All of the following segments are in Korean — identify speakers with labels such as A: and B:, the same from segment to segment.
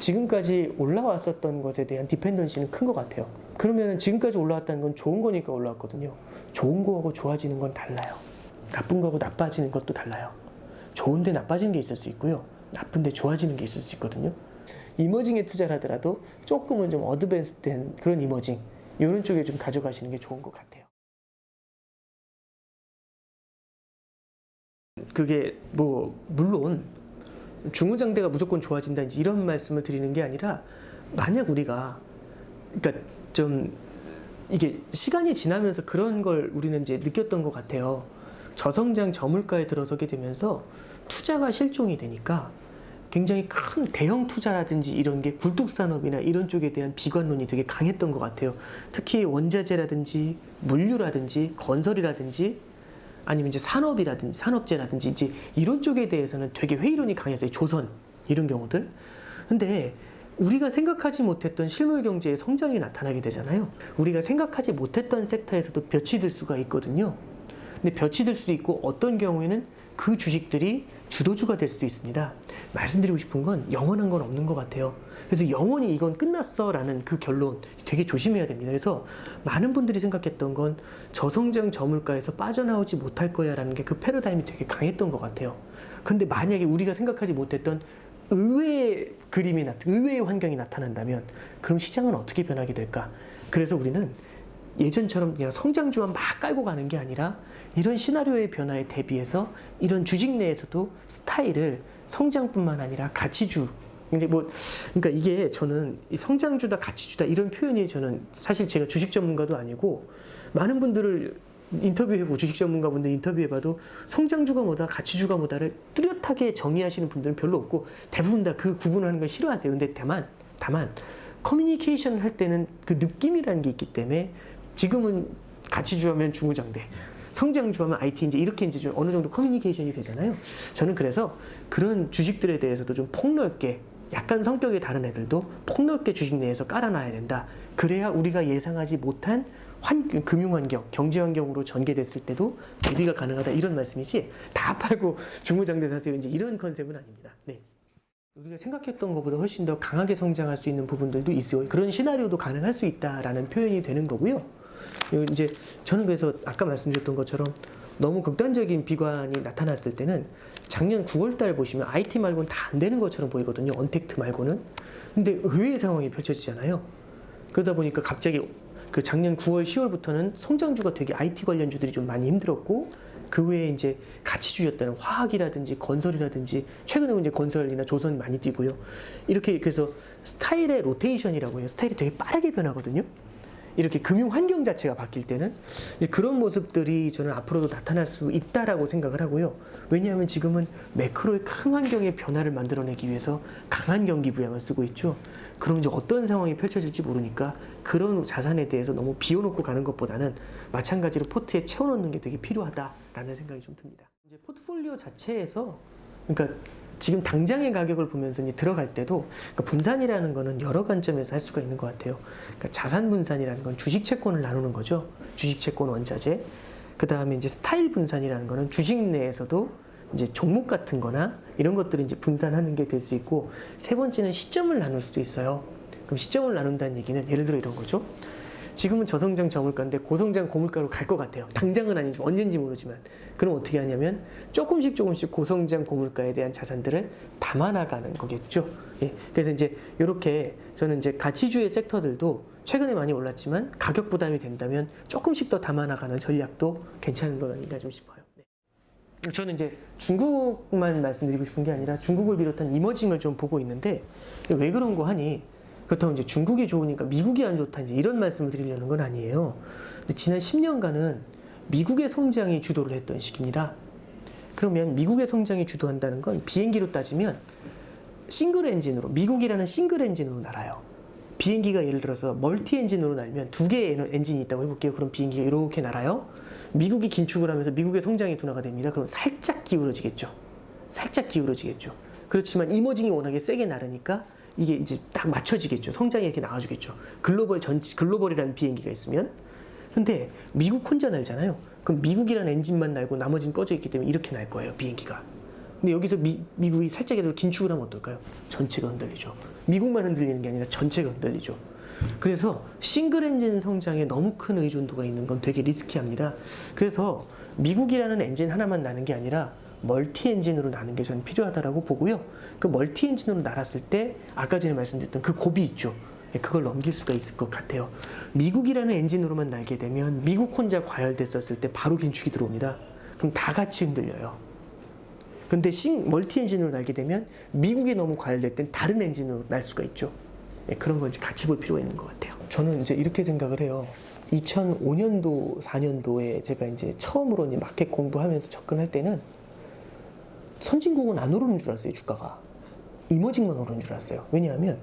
A: 지금까지 올라왔었던 것에 대한 디펜던시는 큰 것 같아요. 그러면 지금까지 올라왔다는 건 좋은 거니까 올라왔거든요. 좋은 거하고 좋아지는 건 달라요. 나쁜 거하고 나빠지는 것도 달라요. 좋은데 나빠지는 게 있을 수 있고요. 나쁜데 좋아지는 게 있을 수 있거든요. 이머징에 투자를 하더라도 조금은 좀 어드밴스된 그런 이머징, 이런 쪽에 좀 가져가시는 게 좋은 것 같아요. 그게 물론 중후장대가 무조건 좋아진다 이런 말씀을 드리는 게 아니라, 만약 우리가 그러니까 좀 이게 시간이 지나면서 그런 걸 우리는 이제 느꼈던 것 같아요. 저성장 저물가에 들어서게 되면서 투자가 실종이 되니까 굉장히 큰 대형 투자라든지 이런 게 굴뚝산업이나 이런 쪽에 대한 비관론이 되게 강했던 것 같아요. 특히 원자재라든지 물류라든지 건설이라든지 아니면 이제 산업이라든지 산업재라든지 이제 이런 쪽에 대해서는 되게 회의론이 강했어요. 조선 이런 경우들. 근데 우리가 생각하지 못했던 실물 경제의 성장이 나타나게 되잖아요. 우리가 생각하지 못했던 섹터에서도 볕이 들 수가 있거든요. 근데 볕이 들 수도 있고 어떤 경우에는 그 주식들이 주도주가 될 수도 있습니다. 말씀드리고 싶은 건 영원한 건 없는 것 같아요. 그래서 영원히 이건 끝났어 라는 그 결론 되게 조심해야 됩니다. 그래서 많은 분들이 생각했던 건 저성장 저물가에서 빠져나오지 못할 거야 라는 게 그 패러다임이 되게 강했던 것 같아요. 근데 만약에 우리가 생각하지 못했던 의외의 의외의 환경이 나타난다면 그럼 시장은 어떻게 변하게 될까? 그래서 우리는 예전처럼 그냥 성장주만 막 깔고 가는 게 아니라 이런 시나리오의 변화에 대비해서 이런 주식 내에서도 스타일을 성장뿐만 아니라 가치주, 그러니까 이게 저는 성장주다 가치주다 이런 표현이 저는 사실 제가 주식 전문가도 아니고 많은 분들을 인터뷰해보고 주식 전문가분들 인터뷰해봐도 성장주가 뭐다 가치주가 뭐다를 뚜렷하게 정의하시는 분들은 별로 없고 대부분 다 그 구분하는 걸 싫어하세요. 근데 다만 커뮤니케이션을 할 때는 그 느낌이라는 게 있기 때문에 지금은 가치주 하면 중후장대, 성장주 하면 IT 이제 이렇게 이제 좀 어느 정도 커뮤니케이션이 되잖아요. 저는 그래서 그런 주식들에 대해서도 좀 폭넓게, 약간 성격이 다른 애들도 폭넓게 주식 내에서 깔아놔야 된다. 그래야 우리가 예상하지 못한 금융환경, 경제환경으로 전개됐을 때도 대비가 가능하다 이런 말씀이지, 다 팔고 중후장대 사세요 이제 이런 컨셉은 아닙니다. 네. 우리가 생각했던 것보다 훨씬 더 강하게 성장할 수 있는 부분들도 있어요. 그런 시나리오도 가능할 수 있다라는 표현이 되는 거고요. 이제 저는 그래서 아까 말씀드렸던 것처럼 너무 극단적인 비관이 나타났을 때는 작년 9월 달 보시면 IT 말고는 다 안 되는 것처럼 보이거든요. 언택트 말고는. 근데 의외의 상황이 펼쳐지잖아요. 그러다 보니까 갑자기 그 작년 9월, 10월부터는 성장주가 되게 IT 관련주들이 좀 많이 힘들었고, 그 외에 이제 가치주였다는 화학이라든지 건설이라든지, 최근에 이제 건설이나 조선이 많이 뛰고요. 이렇게 그래서 스타일의 로테이션이라고 해요. 스타일이 되게 빠르게 변하거든요. 이렇게 금융 환경 자체가 바뀔 때는 이제 그런 모습들이 저는 앞으로도 나타날 수 있다라고 생각을 하고요. 왜냐하면 지금은 매크로의 큰 환경의 변화를 만들어내기 위해서 강한 경기 부양을 쓰고 있죠. 그럼 이제 어떤 상황이 펼쳐질지 모르니까 그런 자산에 대해서 너무 비워놓고 가는 것보다는 마찬가지로 포트에 채워넣는 게 되게 필요하다라는 생각이 좀 듭니다. 이제 포트폴리오 자체에서, 그러니까 지금 당장의 가격을 보면서 이제 들어갈 때도, 그러니까 분산이라는 거는 여러 관점에서 할 수가 있는 것 같아요. 그러니까 자산 분산이라는 건 주식 채권을 나누는 거죠. 주식 채권 원자재. 그 다음에 이제 스타일 분산이라는 거는 주식 내에서도 이제 종목 같은 거나 이런 것들을 이제 분산하는 게 될 수 있고, 세 번째는 시점을 나눌 수도 있어요. 그럼 시점을 나눈다는 얘기는 예를 들어 이런 거죠. 지금은 저성장 저물가인데 고성장 고물가로 갈 것 같아요. 당장은 아니지만 언젠지 모르지만. 그럼 어떻게 하냐면 조금씩 고성장 고물가에 대한 자산들을 담아나가는 거겠죠. 예. 그래서 이제 이렇게 저는 이제 가치주의 섹터들도 최근에 많이 올랐지만 가격 부담이 된다면 조금씩 더 담아나가는 전략도 괜찮은 거 아닌가 좀 싶어요. 네. 저는 이제 중국만 말씀드리고 싶은 게 아니라 중국을 비롯한 이머징을 좀 보고 있는데, 왜 그런 거 하니? 그렇다고 이제 중국이 좋으니까 미국이 안 좋다 이제 이런 말씀을 드리려는 건 아니에요. 지난 10년간은 미국의 성장이 주도를 했던 시기입니다. 그러면 미국의 성장이 주도한다는 건 비행기로 따지면 싱글 엔진으로, 미국이라는 싱글 엔진으로 날아요. 비행기가 예를 들어서 멀티 엔진으로 날면 두 개의 엔진이 있다고 해볼게요. 그럼 비행기가 이렇게 날아요. 미국이 긴축을 하면서 미국의 성장이 둔화가 됩니다. 그럼 살짝 기울어지겠죠. 살짝 기울어지겠죠. 그렇지만 이머징이 워낙에 세게 나르니까 이게 이제 딱 맞춰지겠죠. 성장이 이렇게 나와주겠죠. 글로벌이라는 비행기가 있으면. 근데 미국 혼자 날잖아요. 그럼 미국이라는 엔진만 날고 나머지는 꺼져 있기 때문에 이렇게 날 거예요, 비행기가. 근데 여기서 미국이 살짝이라도 긴축을 하면 어떨까요? 전체가 흔들리죠. 미국만 흔들리는 게 아니라 전체가 흔들리죠. 그래서 싱글 엔진 성장에 너무 큰 의존도가 있는 건 되게 리스키합니다. 그래서 미국이라는 엔진 하나만 나는 게 아니라 멀티 엔진으로 나는 게 저는 필요하다고 보고요. 그 멀티 엔진으로 날았을 때 아까 전에 말씀드렸던 그 고비 있죠. 그걸 넘길 수가 있을 것 같아요. 미국이라는 엔진으로만 날게 되면 미국 혼자 과열됐었을 때 바로 긴축이 들어옵니다. 그럼 다 같이 흔들려요. 근데 멀티 엔진으로 날게 되면 미국이 너무 과열될 땐 다른 엔진으로 날 수가 있죠. 그런 걸 이제 같이 볼 필요가 있는 것 같아요. 저는 이제 이렇게 생각을 해요. 2005년도, 4년도에 제가 이제 처음으로 이제 마켓 공부하면서 접근할 때는 선진국은 안 오르는 줄 알았어요, 주가가. 이머징만 오르는 줄 알았어요. 왜냐하면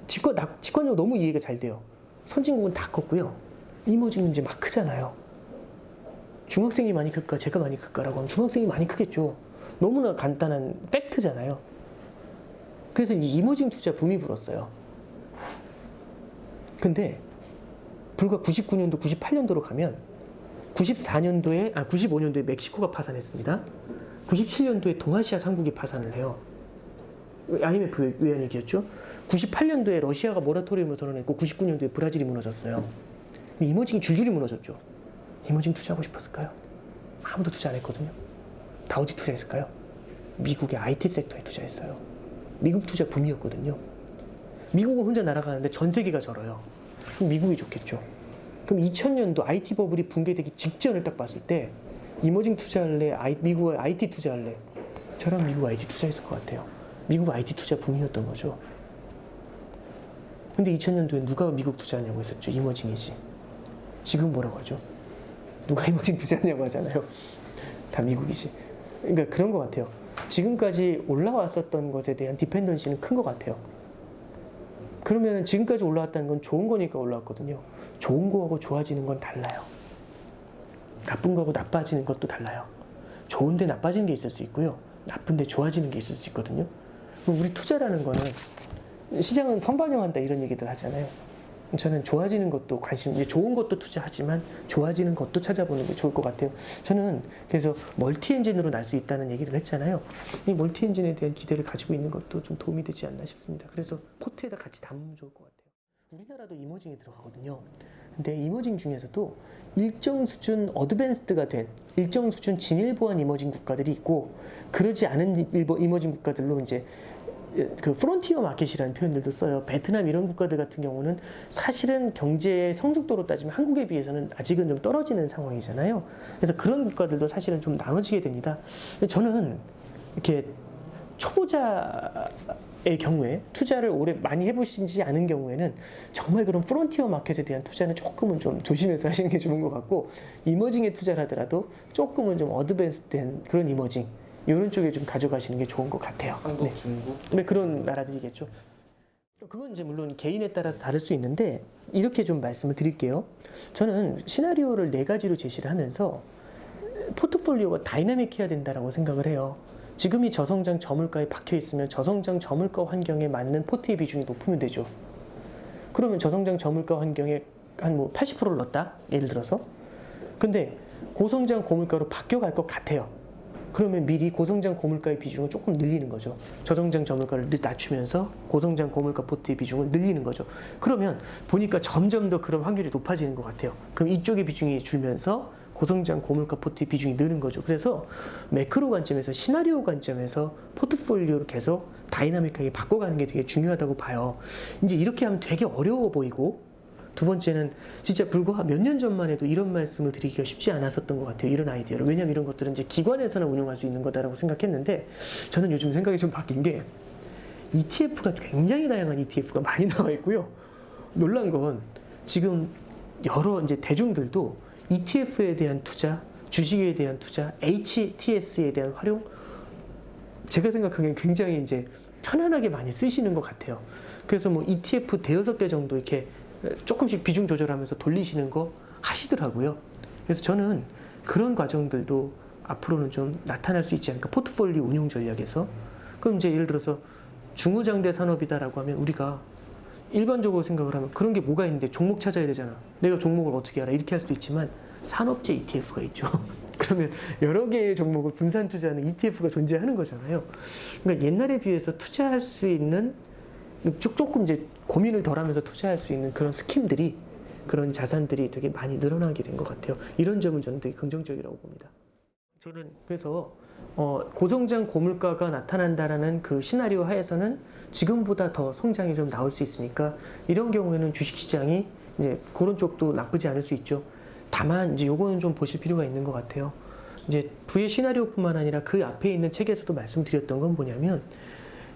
A: 직관적으로 너무 이해가 잘 돼요. 선진국은 다 컸고요. 이머징은 이제 막 크잖아요. 중학생이 많이 클까, 제가 많이 클까라고 하면 중학생이 많이 크겠죠. 너무나 간단한 팩트잖아요. 그래서 이 이머징 투자 붐이 불었어요. 근데 불과 99년도, 98년도로 가면 95년도에 멕시코가 파산했습니다. 97년도에 동아시아 상국이 파산을 해요. IMF 외환위기였죠. 98년도에 러시아가 모라토리움을 선언했고 99년도에 브라질이 무너졌어요. 이머징이 줄줄이 무너졌죠. 이머징 투자하고 싶었을까요? 아무도 투자 안 했거든요. 다 어디 투자했을까요? 미국의 IT 섹터에 투자했어요. 미국 투자 붐이었거든요. 미국은 혼자 날아가는데 전 세계가 절어요. 그럼 미국이 좋겠죠. 그럼 2000년도 IT 버블이 붕괴되기 직전을 딱 봤을 때 이머징 투자할래? 미국의 IT 투자할래? 저랑 미국 IT 투자했을 것 같아요. 미국 IT 투자 붐이었던 거죠. 근데 2000년도에 누가 미국 투자하냐고 했었죠. 이머징이지. 지금 뭐라고 하죠? 누가 이머징 투자하냐고 하잖아요. 다 미국이지. 그러니까 그런 것 같아요. 지금까지 올라왔었던 것에 대한 디펜던시는 큰 것 같아요. 그러면 지금까지 올라왔다는 건 좋은 거니까 올라왔거든요. 좋은 거하고 좋아지는 건 달라요. 나쁜 거하고 나빠지는 것도 달라요. 좋은데 나빠지는 게 있을 수 있고요. 나쁜데 좋아지는 게 있을 수 있거든요. 우리 투자라는 거는 시장은 선반영한다 이런 얘기들 하잖아요. 저는 좋아지는 것도 좋은 것도 투자하지만 좋아지는 것도 찾아보는 게 좋을 것 같아요. 저는 그래서 멀티 엔진으로 날 수 있다는 얘기를 했잖아요. 이 멀티 엔진에 대한 기대를 가지고 있는 것도 좀 도움이 되지 않나 싶습니다. 그래서 포트에다 같이 담으면 좋을 것 같아요. 우리나라도 이머징에 들어가거든요. 근데 이머징 중에서도 일정 수준 어드밴스드가 된 일정 수준 진일보한 이머징 국가들이 있고 그러지 않은 이머징 국가들로 이제 그 프론티어 마켓이라는 표현들도 써요. 베트남 이런 국가들 같은 경우는 사실은 경제 성숙도로 따지면 한국에 비해서는 아직은 좀 떨어지는 상황이잖아요. 그래서 그런 국가들도 사실은 좀 나눠지게 됩니다. 저는 이렇게 초보자의 경우에 투자를 오래 많이 해보시지 않은 경우에는 정말 그런 프론티어 마켓에 대한 투자는 조금은 좀 조심해서 하시는 게 좋은 것 같고 이머징에 투자를 하더라도 조금은 좀 어드밴스된 그런 이머징 이런 쪽에 좀 가져가시는 게 좋은 것 같아요.
B: 한국, 중국?
A: 네, 그런 나라들이겠죠. 그건 이제 물론 개인에 따라서 다를 수 있는데 이렇게 좀 말씀을 드릴게요. 저는 시나리오를 4가지로 제시를 하면서 포트폴리오가 다이나믹해야 된다라고 생각을 해요. 지금이 저성장 저물가에 박혀 있으면 저성장 저물가 환경에 맞는 포트의 비중이 높으면 되죠. 그러면 저성장 저물가 환경에 한 뭐 80%를 넣었다? 예를 들어서. 근데 고성장 고물가로 바뀌어갈 것 같아요. 그러면 미리 고성장 고물가의 비중을 조금 늘리는 거죠. 저성장 저물가를 낮추면서 고성장 고물가 포트의 비중을 늘리는 거죠. 그러면 보니까 점점 더 그런 확률이 높아지는 것 같아요. 그럼 이쪽의 비중이 줄면서 고성장 고물가 포트의 비중이 느는 거죠. 그래서 매크로 관점에서 시나리오 관점에서 포트폴리오를 계속 다이나믹하게 바꿔가는 게 되게 중요하다고 봐요. 이제 이렇게 하면 되게 어려워 보이고 두 번째는 진짜 불과 몇 년 전만 해도 이런 말씀을 드리기가 쉽지 않았었던 것 같아요. 이런 아이디어를. 왜냐하면 이런 것들은 이제 기관에서나 운용할 수 있는 거다라고 생각했는데 저는 요즘 생각이 좀 바뀐 게 ETF가 굉장히 다양한 ETF가 많이 나와 있고요. 놀란 건 지금 여러 이제 대중들도 ETF에 대한 투자, 주식에 대한 투자, HTS에 대한 활용 제가 생각하기엔 굉장히 이제 편안하게 많이 쓰시는 것 같아요. 그래서 뭐 ETF 5-6개 정도 이렇게 조금씩 비중 조절하면서 돌리시는 거 하시더라고요. 그래서 저는 그런 과정들도 앞으로는 좀 나타날 수 있지 않을까. 포트폴리오 운용 전략에서. 그럼 이제 예를 들어서 중후장대 산업이다라고 하면 우리가 일반적으로 생각을 하면 그런 게 뭐가 있는데 종목 찾아야 되잖아. 내가 종목을 어떻게 알아? 이렇게 할 수도 있지만 산업재 ETF가 있죠. 그러면 여러 개의 종목을 분산 투자하는 ETF가 존재하는 거잖아요. 그러니까 옛날에 비해서 투자할 수 있는 조금 이제 고민을 덜하면서 투자할 수 있는 그런 스킴들이 그런 자산들이 되게 많이 늘어나게 된 것 같아요. 이런 점은 저는 되게 긍정적이라고 봅니다. 저는 그래서 고성장 고물가가 나타난다라는 그 시나리오 하에서는 지금보다 더 성장이 좀 나올 수 있으니까 이런 경우에는 주식시장이 이제 그런 쪽도 나쁘지 않을 수 있죠. 다만 이제 요거는 좀 보실 필요가 있는 것 같아요. 이제 부의 시나리오뿐만 아니라 그 앞에 있는 책에서도 말씀드렸던 건 뭐냐면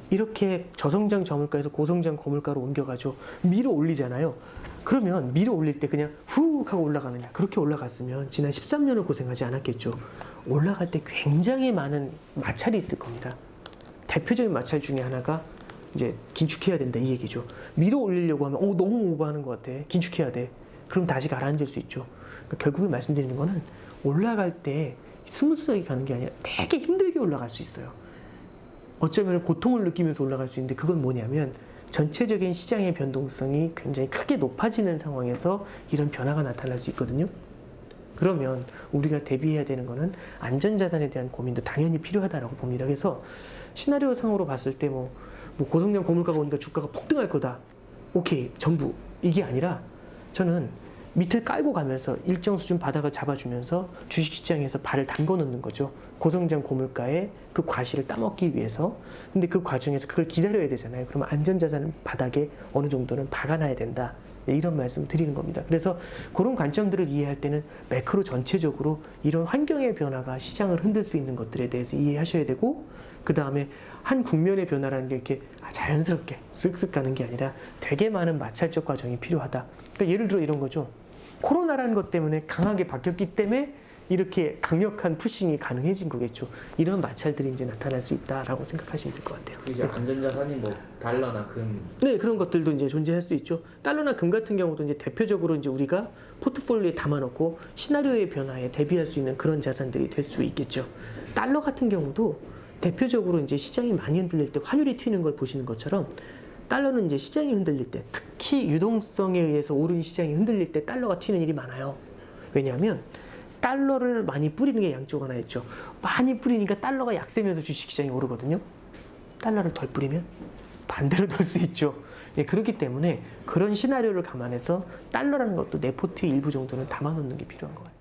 A: 이렇게 저성장 저물가에서 고성장 고물가로 옮겨가죠. 밀어 올리잖아요. 그러면 밀어 올릴 때 그냥 훅 하고 올라가느냐. 그렇게 올라갔으면 지난 13년을 고생하지 않았겠죠. 올라갈 때 굉장히 많은 마찰이 있을 겁니다. 대표적인 마찰 중에 하나가 이제 긴축해야 된다 이 얘기죠. 밀어 올리려고 하면 너무 오버하는 것 같아. 긴축해야 돼. 그럼 다시 가라앉을 수 있죠. 그러니까 결국에 말씀드리는 거는 올라갈 때 스무스하게 가는 게 아니라 되게 힘들게 올라갈 수 있어요. 어쩌면 고통을 느끼면서 올라갈 수 있는데 그건 뭐냐면 전체적인 시장의 변동성이 굉장히 크게 높아지는 상황에서 이런 변화가 나타날 수 있거든요. 그러면 우리가 대비해야 되는 거는 안전자산에 대한 고민도 당연히 필요하다고 봅니다. 그래서 시나리오 상으로 봤을 때 뭐 고성장 고물가가 오니까 주가가 폭등할 거다. 오케이, 전부. 이게 아니라 저는 밑을 깔고 가면서 일정 수준 바닥을 잡아주면서 주식시장에서 발을 담궈 놓는 거죠. 고성장 고물가의 그 과실을 따먹기 위해서. 근데 그 과정에서 그걸 기다려야 되잖아요. 그러면 안전자산은 바닥에 어느 정도는 박아놔야 된다. 네, 이런 말씀을 드리는 겁니다. 그래서 그런 관점들을 이해할 때는 매크로 전체적으로 이런 환경의 변화가 시장을 흔들 수 있는 것들에 대해서 이해하셔야 되고, 그 다음에 한 국면의 변화라는 게 이렇게 자연스럽게 쓱쓱 가는 게 아니라 되게 많은 마찰적 과정이 필요하다. 그러니까 예를 들어 이런 거죠. 코로나라는 것 때문에 강하게 바뀌었기 때문에 이렇게 강력한 푸싱이 가능해진 거겠죠. 이런 마찰들이 이제 나타날 수 있다라고 생각하시면 될 것 같아요.
B: 이제 안전자산이 뭐 달러나 금.
A: 네, 그런 것들도 이제 존재할 수 있죠. 달러나 금 같은 경우도 이제 대표적으로 이제 우리가 포트폴리오에 담아놓고 시나리오의 변화에 대비할 수 있는 그런 자산들이 될 수 있겠죠. 달러 같은 경우도 대표적으로 이제 시장이 많이 흔들릴 때 환율이 튀는 걸 보시는 것처럼 달러는 이제 시장이 흔들릴 때, 특히 유동성에 의해서 오른 시장이 흔들릴 때 달러가 튀는 일이 많아요. 왜냐하면 달러를 많이 뿌리는 게 양쪽 하나 있죠. 많이 뿌리니까 달러가 약세면서 주식시장이 오르거든요. 달러를 덜 뿌리면 반대로 돌 수 있죠. 예, 그렇기 때문에 그런 시나리오를 감안해서 달러라는 것도 내 포트의 일부 정도는 담아놓는 게 필요한 것 같아요.